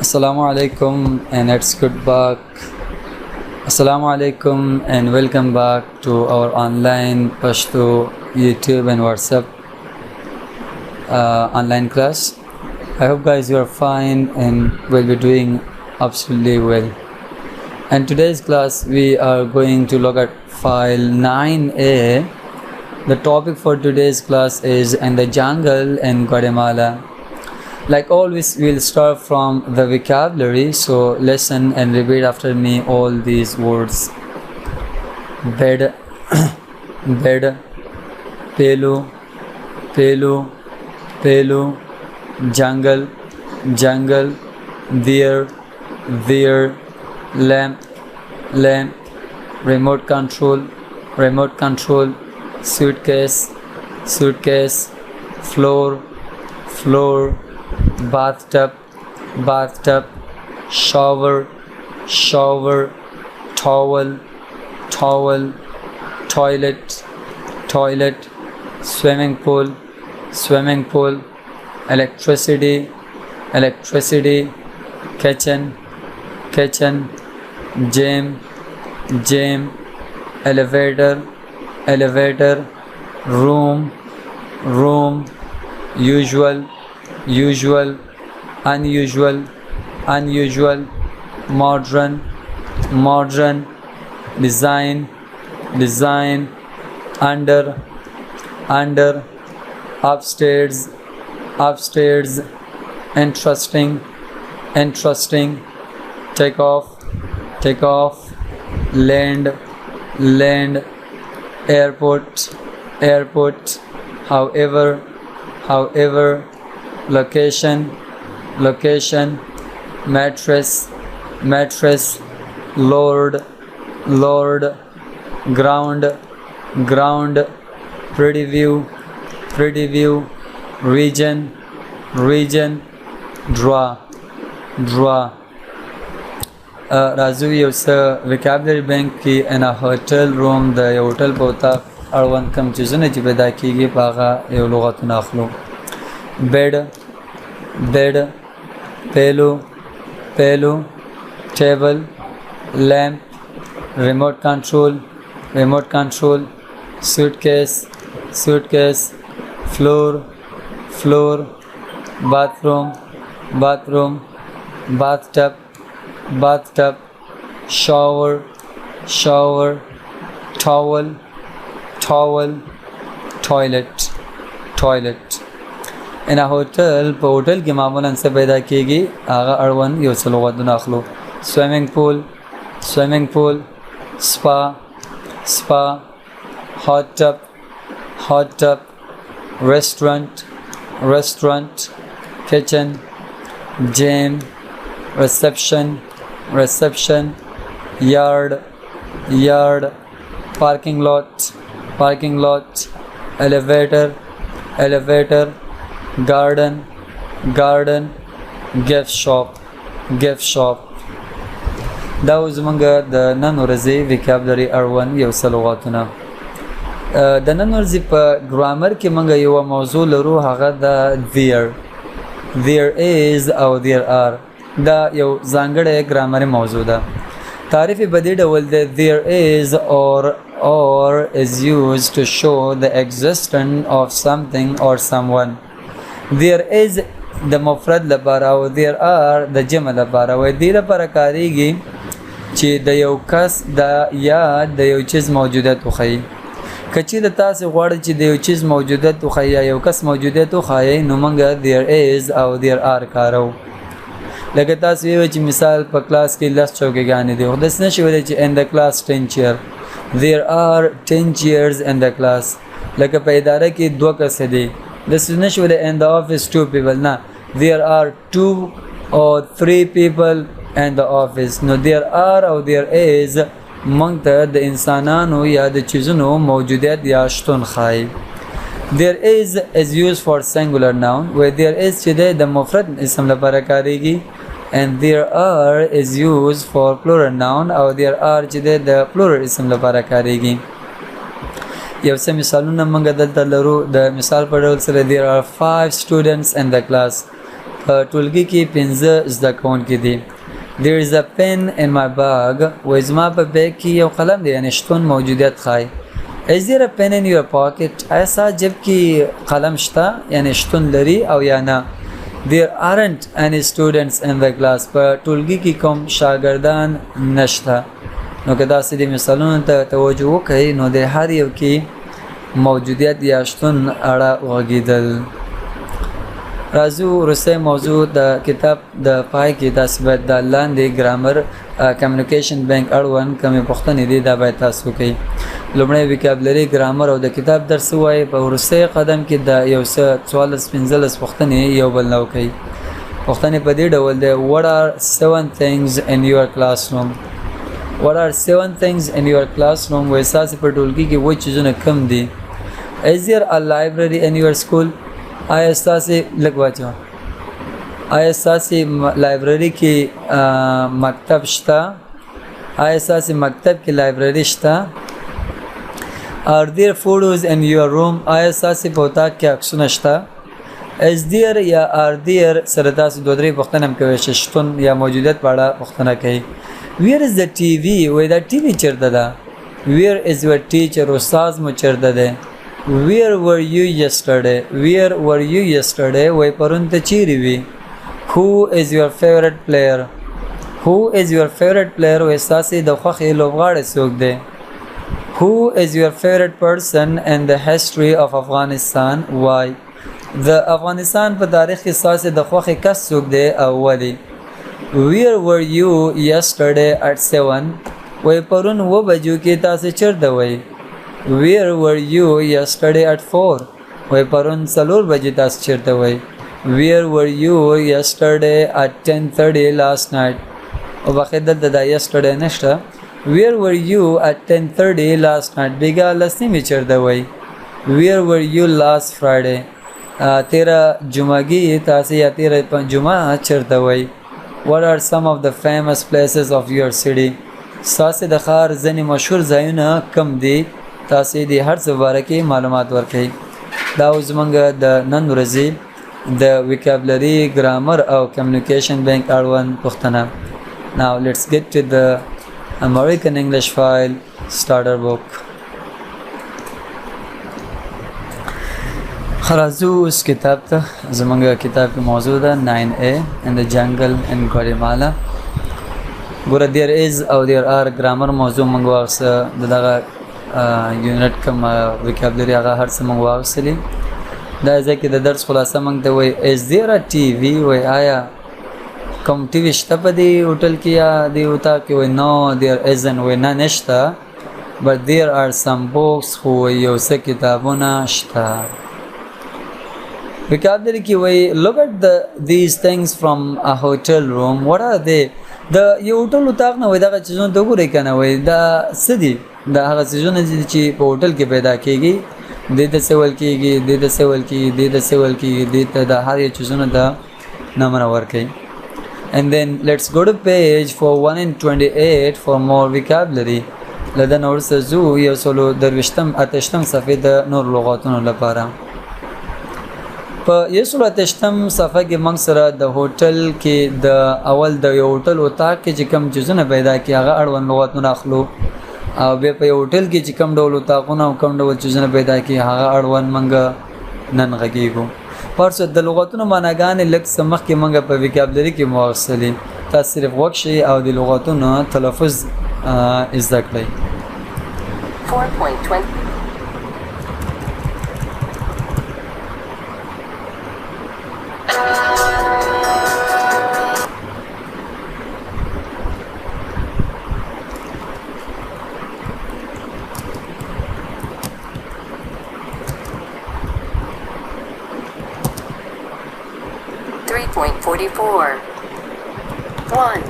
Assalamu alaikum and it's good back. Assalamu alaikum and welcome back to our online Pashto, YouTube and WhatsApp online class. I hope guys you are fine and will be doing absolutely well. And today's class we are going to look at file 9A. The topic for today's class is in the jungle in Guatemala. Like always, we'll start from the vocabulary, so listen and repeat after me all these words. Bed, bed, pelu, pelu, pelu, jungle, jungle, there, there, lamp, lamp, remote control, remote control, suitcase, suitcase, floor, floor, bathtub, bathtub, shower, shower, towel, towel, toilet, toilet, swimming pool, swimming pool, electricity, electricity, kitchen, kitchen, gym, gym, elevator, elevator, room, room, usual, usual, unusual, unusual, modern, modern, design, design, under, under, upstairs, upstairs, interesting, interesting, take off, take off, land, land, airport, airport, however, however, location, location, mattress, mattress, lord, lord, ground, ground, pretty view, pretty view, region, region, draw, draw. راځو یو څه vocabulary bank کې in a hotel room د یو هوټل په اتاق اړوند کوم چیزونه چې پیدا کیږي په هغه یو لغتونه اخلو. Bed, bed, pelu, pelu, table, lamp, remote control, remote control, suitcase, suitcase, floor, floor, bathroom, bathroom, bathtub, bathtub, shower, shower, towel, towel, toilet, toilet. In a hotel, په هوټل کې معمولا څه پیدا کیږي هغه اړوند یو څه لغتونه اخلو. Swimming pool, swimming pool, spa, spa, hot tub, hot tub, restaurant, restaurant, kitchen, gym, reception, reception, yard, yard, parking lot, parking lot, elevator, elevator, garden, garden, gift shop, gift shop. دا زمونږ د نن ورځې vocabulary اړوند یو څه لغاتونه. د نن ورځې په ګرامر کې مونږ یو موضوع لرو هغه د there. There is او there are. دا یو ځانګړی ګرامري موضوع ده. تعریف په دې ډول ده there is or is used to show the existence of something or someone. There is د مفرد لپاره او there are د جمع لپاره و دې لپاره کاریږي چې د یو کس د یا د یو چیز موجودیت وښیي. کچې د تاسې غواړئ چې د یو چیز موجودیت وښیي یا یو کس موجودیت وښایئ نو موږ there is او there are کارو. لکه تاسو ویل چې مثال په کلاس کې 10 چوکیګانې دي خو داسې نشي ویلی چې in the class 10 chair. There are 10 chairs in the class. لکه په اداره کې 2 کس دي. This is not really in the office 2 people. No, there are 2 or 3 people in the office. No, there are or there is منگ تا د انسانانو یا د چیزونو موجودیت یا شتون خواهی. There is used for singular noun where there is چې د مفرد اسم لپاره کاریږي and there are is used for plural noun او there are چې د plural اسم لپاره کاریږي. یو څه مثالونه موږ دلته لرو. د مثال په ډول سره there are 5 students in the class. په ټولګي کې 15 زده کوونکي دي. There is a pen in my bag. و زما په بیگ کې یو قلم دی یعنی شتون موجودیت ښایي. Is there a pen in your pocket? آیا ستا جیب کې قلم شته یعنی شتون لري او یا نه. There aren't any students in the class. په ټولګي کې کوم شاګردان نشته. نو که داسې د مثالونو ته توجه وکړئ نو د هر یو کې موجودیت یا شتون اړه وغږېدل. راځو وروستی موضوع د کتاب د پای کې تاسو باید د لاندې ګرامر کمیونیکیشن بینک اړوند کومې پوښتنې دي دا باید تاسو وکړئ. لومړی وکابلري ګرامر او د کتاب درس ووایئ. په وروستی قدم کې د یو څه 14-15 پوښتنې یو بل نه وکړئ. پوښتنې په دې ډول دی: What are 7 things in your classroom? What are 7 things in your classroom? وایي ستاسې په ټولګي کې وایي چیزونه کم دي. Is there a library in your school? آیا ستاسې لږ واچوه آیا ستاسې لایبرري کې مکتب شته؟ آیا ستاسې مکتب کې لایبرري شته؟ Are there photos in your room? آیا ستاسې په اتاق کې عکسونه شته؟ Is there یا are there سره تاسو دوه درې پوښتنې هم کوئ چې شتون یا موجودیت په اړه پوښتنه کوئ. Where is the TV? وایي دا ټي وي چېرته ده؟ Where is your teacher? استاد مو چېرته دی؟ Where were you yesterday? Where were you yesterday? وای پرون ته چیرې وي؟ Who is your favorite player? Who is your favorite player? وای ستاسې د خوښې لوبغاړی څوک دی؟ Who is your favorite person in the history of Afghanistan? Why? د افغانستان په تاریخ کې ستاسې د خوښې کس څوک دی او ولې؟ Where were you yesterday at 7? وای پرون 9 بجو کې تاسې چیرته وئ؟ Where were you yesterday at 4? وای پرون 4 بجې تاسو چیرته وئ؟ Where were you yesterday at 10:30 last night? او باقي دلته دا yesterday نشته. Where were you at 10:30 last night? بیګا لسنیمې چیرته وئ؟ Where were you last Friday? تیره جمعګي تاسې یا تیره پنجمه چیرته وئ؟ What are some of the famous places of your city? ستاسې د ښار ځینې مشهور ځایونه کم دي؟ تاسې د هر څه باره کې معلومات ورکړئ. دا اوس زموږ د نن ورځې د وکابلري ګرامر او کمیونیکیشن بینک اړوند پوښتنه. Now let's get to the American English file starter book. راځو اوس کتاب ته. زموږ کتاب کې موضوع ده 9A in the jungle in Guatemala. ګوره there is او there are ګرامر موضوع موږ واخیسته د دغه یونټ کوم وکابلري هغه هر څه موږ واخیستلي. دا ځای کې د درس خلاصه موږ ته وایي is there a TV? وایي آیا کوم ټي وي شته په دې هوټل کې یا دې اتاق کې؟ وایي no there isn't. وایي نه نشته. but there are some books. خو وایي یو څه کتابونه شته. وکابلري کې وایي look at these things from a hotel room. what are they? د یو هوټل اتاق نه وایي دغه چیزونه ته وګورئ که نه وایي دا څه دي؟ دا هغه څیزونه دي چې په هوټل کې پیدا کېږي. دې ته څه ویل کېږي؟ دې ته څه ویل کېږي؟ دې ته څه ویل کېږي؟ دې ته د هر یو چیزونو ته نمونه ورکوي. And then let's go to page 428 for more vocabulary. له ده نه وروسته ځو 128 صفحې د نورو لغاتونو لپاره. په 128 صفحه کې موږ سره د هوټل کې د اول د یو هوټل اتاق کې چې کوم چیزونه پیدا کېږي هغه اړوند لغاتونه اخلو. او بیا په یو هوټل کې چې کوم ډول اتاقونه او کوم ډول چیزونه پیدا کېږي هغه اړوند موږ نن غږیږو. پرسه د لغاتونو معناګانې لږ څه مخکې موږ په وکابلري کې مو واخیستلې. تاسو صرف غوږ شئ او د لغاتونو تلفظ زده کړئ. 4.20 3.44 1.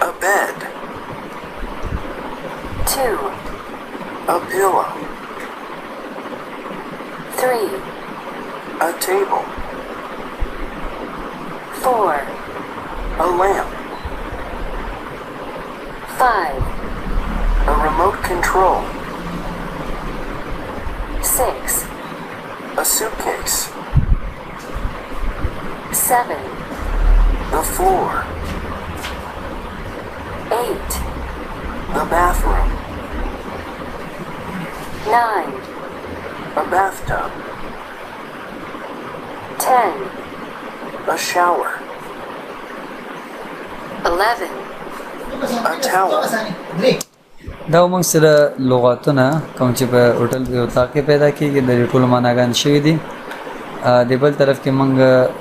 A bed. 2. A pillow. 3. A table. 4. A lamp. 5. A remote control. 6. A suitcase. 7, The floor. 8, The bathroom. 9, A bathtub. 10, A shower. 11, A towel. دا موږ سره لغاتونه کوم چې په هوټل کې اتاق کې پیدا کیږي د ټولو معناګان شوي دي د بل طرف کې موږ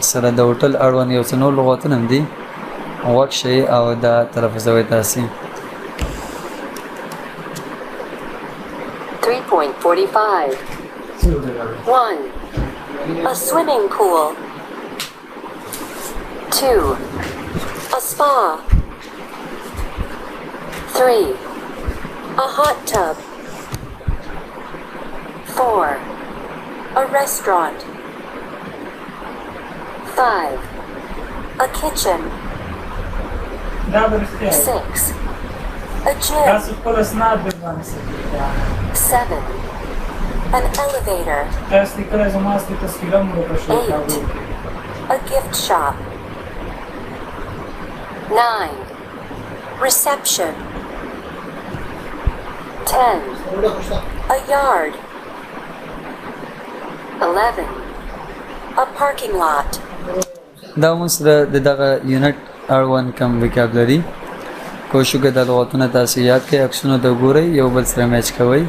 سره د هوټل اړوند یو څه نور لغاتونه هم دي وکړی او دا تلفظوي تاسي 3.45. 1, a swimming pool. 2, a spa. 3, a hot tub. 4, a restaurant. 5, a kitchen. دا برسته 6, a gym. تاسو خپل اسناد باندې ساتئ 7, an elevator. تاسو کله زما ست تصویرونه مو پښتو 8, a gift shop. 9, reception. 10, a yard. 11, a parking lot. دا موږ سره دغه یونټ اړوند کم وکابلري کوشش وکړئ د لغاتونه تاسو یاد کړئ عکسونه ته ګورئ یو بل سره میچ کوئ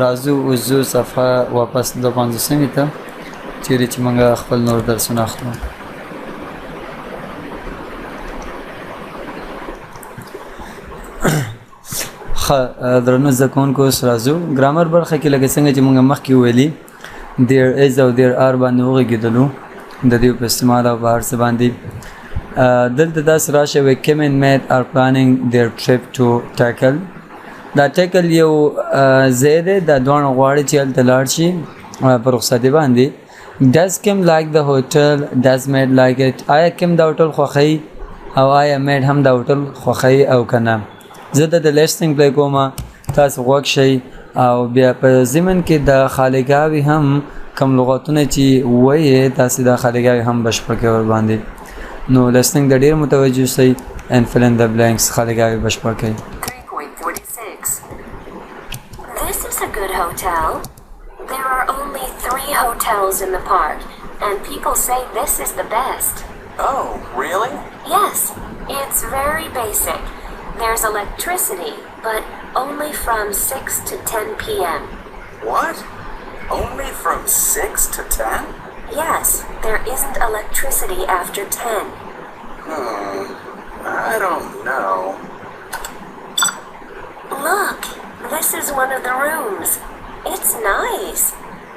راځو وزو صفحه واپس 250 ته چیرې چې موږ خپل نور درسونه اخلو درنو زده کوونکو راځو ګرامر برخه کې لکه څنګه چې موږ مخکې ویلي there is او there are باندې وغږېدلو د دې په استعمال او بهر څه باندې دلته داسې راشه وي Kim and Matt are planning their trip to tackle دا ټیکل یو ځای دی دا دواړه غواړي چې هلته لاړ شي په رخصتي باندې does Kim like the hotel does Matt like it آیا Kim دا هوټل خوښوي او آیا Matt هم دا هوټل خوښوي او که نه زه د لیسټینګ پلی کوم تاسو غوږ شئ او بیا په ضمن کې د خالګاوي هم کم لغاتونه چې وایي تاسو د خالګاوي هم بشپړ کوئ ورباندې نو لیسټینګ د ډېر متوجه شئ and fill in the blanks خالګاوي بشپړ کړئ 3.46. This is a good hotel. There are only 3 hotels in the park, and people say this is the best. Oh, really? Yes, it's very basic. There's electricity, but only from 6 to 10 p.m. What? Only from 6 to 10? Yes, there isn't electricity after 10. I don't know. Look, this is one of the rooms. It's nice.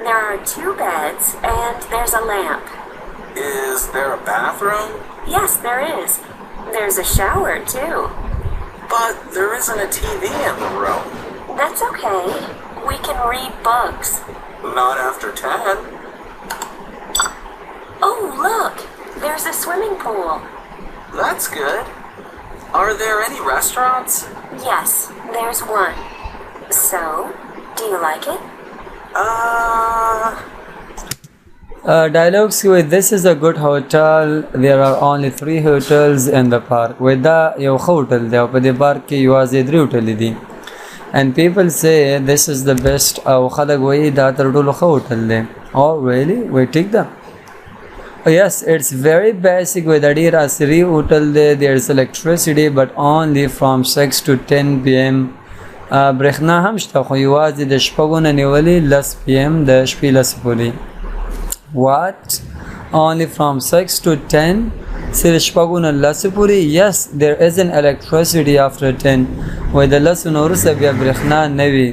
There are 2 beds and there's a lamp. Is there a bathroom? Yes, there is. There's a shower too. But there isn't a TV in the room. That's okay. We can read books. Not after 10. Oh, look! There's a swimming pool. That's good. Are there any restaurants? Yes, there's one. So, do you like it? Dialogues with this is a good hotel there are only 3 hotels in the park with دا یو ښه هوټل دی او په دې پارک کې یوازې 3 هوټلې دي and people say this is the best او خلک وایي دا تر ټولو ښه هوټل دی oh really we take that yes it's very basic with a ډېر عصري هوټل دی there's electricity but only from 6 to 10 p.m. برېښنا هم شته خو یوازې د شپږو نه نیولې 10 p.m. د شپې 10 پورې What? Only from 6 to 10? صرف شپږو نه 10 پورې yes there isn't electricity after 10 وای د 10 نه وروسته بیا برېښنا نه وي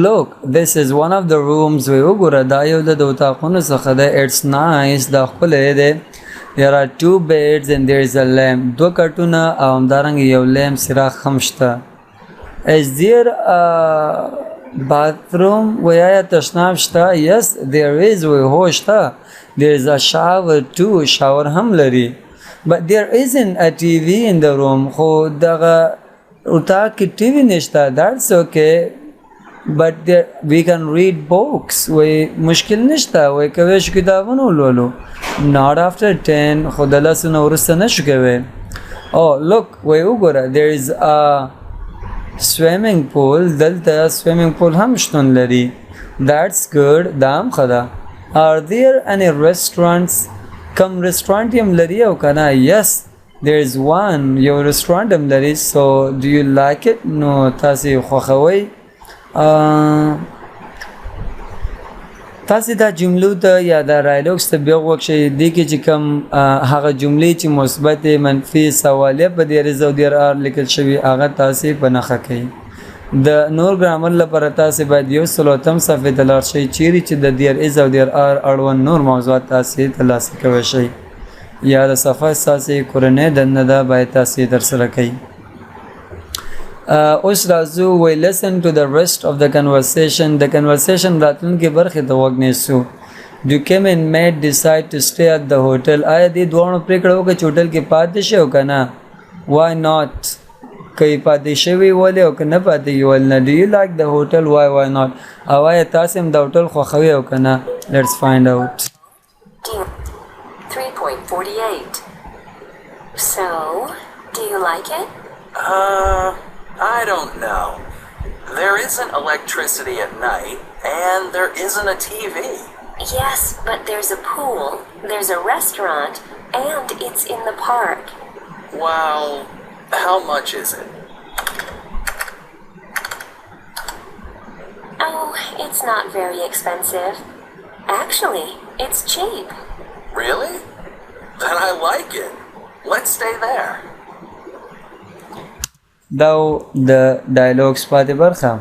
Look, this is one of the rooms وی وګوره دا یو د اتاقونو څخه دی it's nice دا ښکلی دی there are 2 beds and there is a lamp 2 کټونه او همدارنګه یو لیمپ څراغ هم شته Is there a bathroom وی آیا تشناب شته yes there is وی هو شته there is a shower too shower هم لري but there isn't a TV in the room خو دغه اتاق کې TV نشته that's okay but there we can read books وای مشکل نشته وای کوي شو کتابونه ولولو not after 10 خو د لاسونه ورسته نشو کوي oh look وای وګوره there is a swimming pool دلته swimming pool هم شتون لري that's good دام خدا are there any restaurants کم restaurant هم لري او کنه yes there is one یو restaurant هم لري so do you like it نو تاسو خوښوئ تاسو دا جملو ته یا دا ډایلوګز ته بیا وکړئ دې کې چې کوم هغه جملې چې مثبت منفي سوالیه په دې رزو دیر ار لیکل شوی هغه تاسو په نخښه کړئ د نور ګرامر لپاره تاسو باید یو سلوتم صفحه ته لاړ شئ چیرې چې د دیر از او دیر ار اړوند نور موضوعات تاسو ترلاسه کوئ شئ یا د صفحه تاسو کورنۍ دنده دا باید تاسو ترسره کړئ اوس راځو وی listen to the rest of the conversation the conversation راتلونکي برخې ته وګ نیسو do Kim and Matt decide to stay at the hotel آیا دې دوه پریکړه وکړه چې هوټل کې پاتې شي او کنه why not کوي پاتې شوی ولې او کنه پاتې ول نه do you like the hotel why not او آیا تاسو هم د هوټل خوښوي او کنه let's find out 3.48 So, do you like it? I don't know. There isn't electricity at night, and there isn't a TV. Yes, but there's a pool, there's a restaurant, and it's in the park. Well, how much is it? Oh, it's not very expensive. Actually, it's cheap. Really? Then I like it. Let's stay there. دا د ډایلوګز پاتې برخه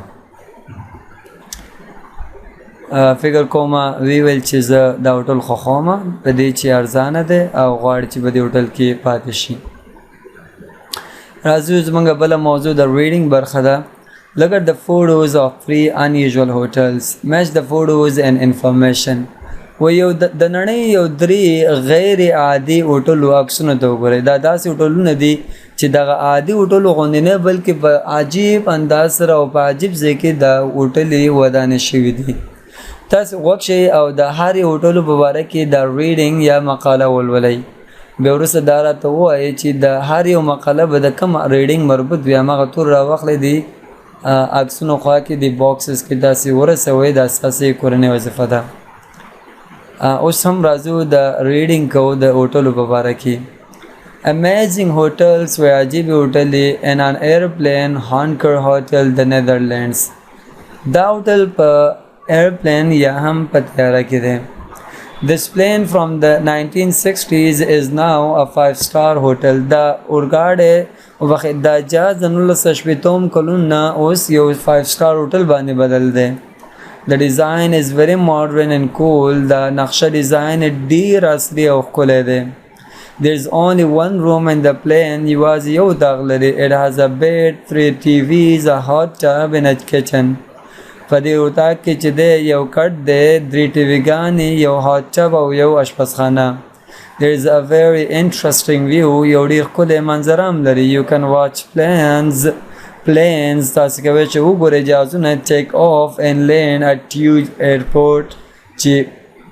فکر کوم وی ویل چې زه دا هوټل خوښوم په دې چې ارزانه ده او غواړي چې په دې هوټل کې پاتې شي راځو زموږ بل موضوع د ریډینګ برخه ده look at the photos of three unusual hotels match the photos and information و یو د نړۍ یو درې غیر عادي هوټلو عکسونه ته وګورئ دا داسې هوټلونه دي چې دغه عادي هوټلو غوندې نه بلکې په عجیب انداز سره او په عجیب ځای کې دا هوټلې ودانې شوي دي تاسو غوږ شئ او د هرې هوټلو په باره کې دا ریډینګ یا مقاله ولولئ بیا وروسته دا راته ووایئ چې د هر یو مقاله به د کوم ریډینګ مربوط وي هماغه تور راواخلئ د عکسونو خوا کې د باکسز کې داسې ورسوئ دا ستاسې کورنۍ وظیفه ده اوس هم راځو د ریډینګ کوو د هوټلو په باره کې Amazing hotels و عجیب هوټلې in an airplane Honker Hotel the Netherlands دا هوټل په ایرپلین یا هم په طیاره کې دی This plane from the 1960s is now a 5-star hotel دا اورګاډی وخت دا جهاز د 1980 کلونه اوس یو 5-star هوټل باندې بدل دی The design is very modern and cool دا نقشه ډیزاین ډیر اصلي او ښکلی دی There's only one room in the plane یوازې یو داغ لري It has a bed, 3 TVs, a hot tub and a kitchen په دې اتاق کې چې دی یو کټ دی 3 ټیوي ګانې یو hot tub او یو اشپزخانه There is a very interesting view یو ډېر ښکلی منظره هم لري You can watch planes تاسو کوئ چې وګورئ جهازونه take off and land at Tube airport چې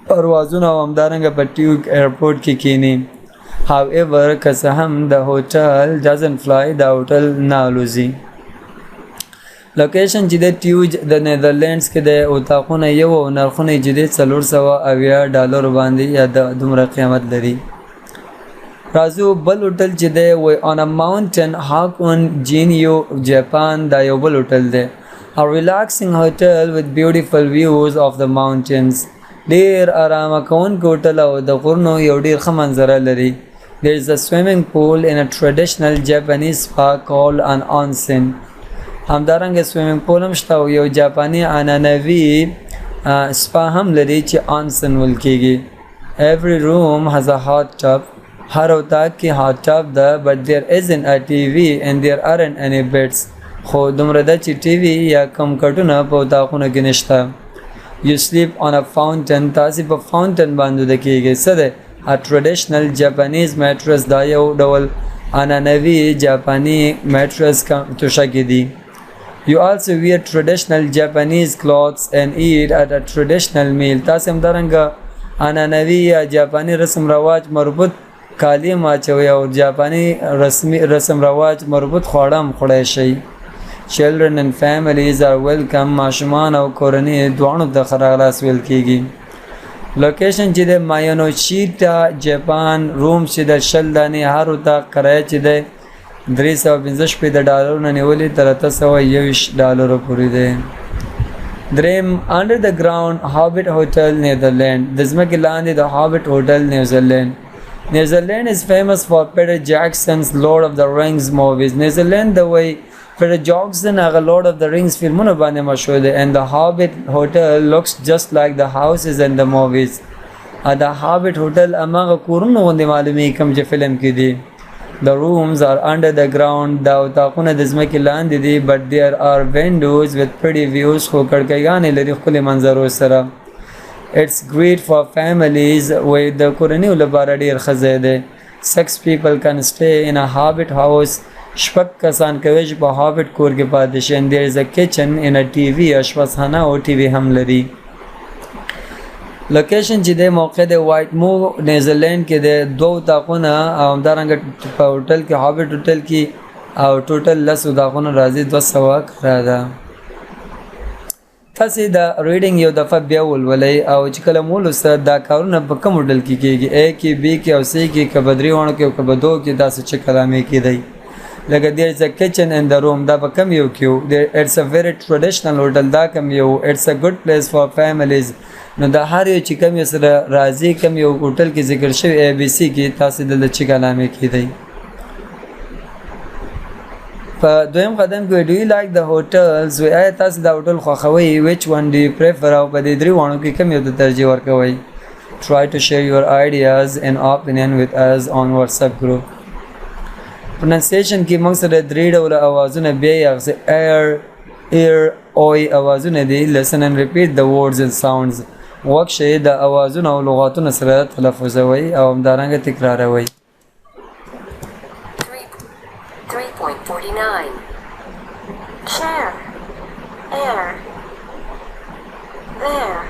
پروازونه او همدارنګه په ټیوب ایرپورټ کې کینی However, که څه هم the hotel doesn't fly the hotel نه الوزي لوکیشن چې د ټیوج د نیدرلینډز کې د اتاقونه یو او نرخونه چې د $470 باندې یا د دومره قیمت لري راځو بل هوټل چې دی وای on a mountain Hakone Jinyu جاپان دا یو بل هوټل دی a relaxing hotel with beautiful views of the mountains ډیر آرامه کوونکی هوټل او د غرونو یو ډیر ښه منظره لري There is a swimming pool in a traditional Japanese spa called an onsen. همدارنګه سویمینګ پول هم شته او یو جاپاني عنعنوي سپا هم لري چې onsen ویل کېږي. Every room has a hot tub. هر اتاق کې hot tub ده but there isn't a TV and there aren't any beds. خو دومره ده چې ټي وي یا کم کټونه په اتاقونو کې نشته. You sleep on a fountain. تاسې په فاونټن باندې د کېږي څه ده a traditional Japanese mattress دا یو ډول عنعنوي جاپاني میټرس توشه کې دي You also wear traditional Japanese clothes and eat at a traditional meal. تاسو هم درنګه عنعنوي یا جاپانی رسم رواج مربوط کالی ماچوي او جاپانی رسم رواج مربوط خواړه هم خوړای شي. Children and families are welcome. ماشومان او کورنۍ دواړو د خراغلاس ویل کیږي. لوکیشن چې د مایونوشیتا جاپان روم چې د شل دانې هر وتا کرایه چې د $315 نیولې تر $321 پورې ده. دریم under the ground Hobbit Hotel Netherlands. د ځمکې لاندې د Hobbit Hotel نیوزیلند. Netherlands is famous for Peter Jackson's Lord of the Rings movies. Netherlands د وای Peter Jackson هغه Lord of the Rings فلمونه باندې مشهور دی and the Hobbit Hotel looks just like the houses in the movies. The Hobbit Hotel هغه کورونه غوندې معلومي کوم چې فلم کې دي. The rooms are under the ground. دا اتاقونه د ځمکې لاندې دي but there are windows with pretty views خو کړکیګانې لري ښکلي منظرو سره. It's great for families وای د کورنیو لپاره ډېر ښه ځای دی. 6 people can stay in a Hobbit house. شپږ کسان کوي چې په هابټ کور کې پاتې شي. and there is a kitchen in a TV. اشپزخانه او ټي وي هم لري. لوکیشن چې د موقع د وایټ مو نیوزیلند کې د دوه اتاقونه او همدارنګه په هوټل کې هابټ هوټل کې او ټوټل 10 اتاقونه راځي 200 کرا ده. تاسو دا ریډینګ یو دفعه بیا ولولئ او چې کله مول سره دا کارونه په کوم هوټل کې کېږي A کې B کې او C کې کبدري وانه کې او کبدو کې تاسو چې کلامې کېدی. Like there is a kitchen in the room دا په کم یو کې it's a very traditional hotel دا کم یو it's a good place for families. نو دا هر یو چې کم یو سره راځي کم یو هوټل کې ذکر شوی ABC کې تاسو د چې کلامې کېدی. په دویم قدم کې do you like the hotels وای آیا تاسو دا هوټل خوښوئ which one do you prefer او په دې درې وانو کې کم یو ته ترجیح ورکوئ. Try to share your ideas and opinion with us on WhatsApp group. pronunciation کې موږ سره درې ډول اوازونه بیا یې ایر اوي اوازونه دي. listen and repeat the words and sounds. وکړئ د اوازونو او لغاتونو سره تلفظوي او همدارنګه تکراروي. 3.49 Chair Air There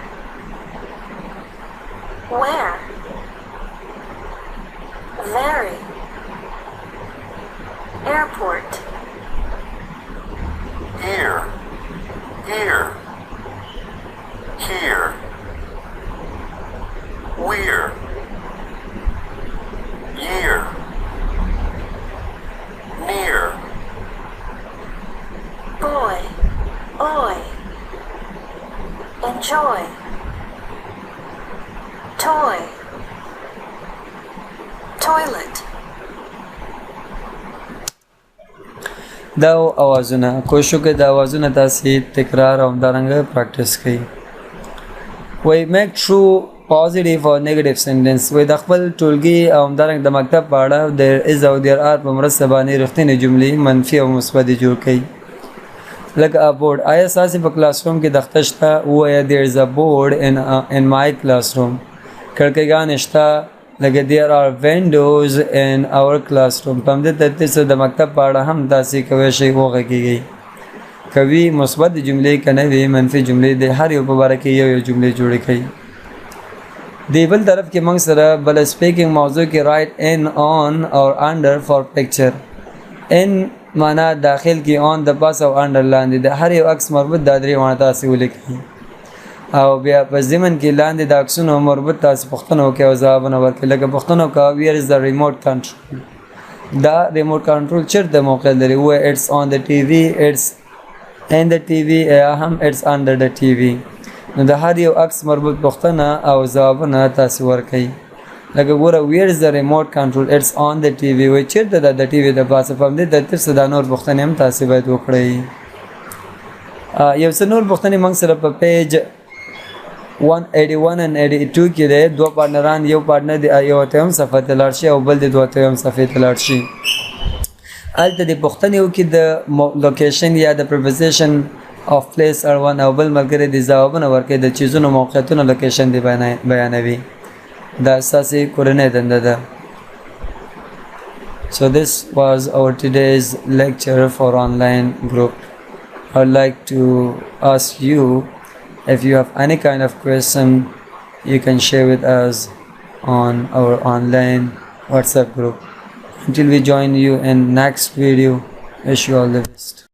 Where Very Airport Here. Here. Here. We're. Year. Near. Boy Oi Enjoy Toy Toilet دا اوازونه کوشش وکړئ د اوازونه تاسو تکرار او همدارنګه پریکټیس کړئ. وای میک ټرو پوزټیو او نیگیټیو سنټنس. وای د خپل ټولګي او همدارنګه د مکتب په اړه there is او there are په مرسته باندې رښتینې جملې منفي او مثبت جوړ کړئ. لکه a board. آیا تاسو په کلاس روم کې دښته شته؟ وای there is a board in my classroom. کړکیګانې شته. لکه there are windows in our classroom. په همدې ترتیب سره د مکتب په اړه هم تاسو کولی شئ وغږیږئ. کوي مثبت جملې که نه وي منفي جملې د هر یو په باره کې یو جملې جوړې کړئ. د بل طرف کې موږ سره بل سپیکینګ موضوع کې write in on or under for picture. in معنا داخل کې on د پاس او under لاندې د هر یو عکس مربوط دا درې معنی تاسو ولیکئ. او بیا په ضمن کې لاندې د عکسونو مربوط تاسو پوښتنه وکړئ او ځوابونه ورکړئ. لکه پوښتنه وکړه where is the remote control. دا remote control چیرته موقع لري؟ وایي it's on the TV, it's in the TV یا هم it's under the TV. نو د هر یو عکس مربوط پوښتنه او ځوابونه تاسو ورکړئ. لکه ګوره where is the remote control, it's on the TV. وایي چیرته د TV د پاسه په همدې ترتیب سره دا نور پوښتنې هم تاسو باید وکړئ. یو څه نور پوښتنې موږ سره په پیج 181 and 82 کې دی. دوه پارتنران یو پارتنر د یو اتم صفحه ته لاړ شي او بل د دوه اتم صفحه ته لاړ شي. هلته د پوښتنې وکړي د لوکیشن یا د پریپوزیشن of place اړوند او بل ملګری د ځوابونه ورکړي د چیزونو موقعیتونه لوکیشن دی بیانوي. دا اساسي کورنۍ دنده ده. So this was our today's lecture for online group. I would like to ask you, if you have any kind of question, you can share with us on our online WhatsApp group. Until we join you in next video, wish you all the best.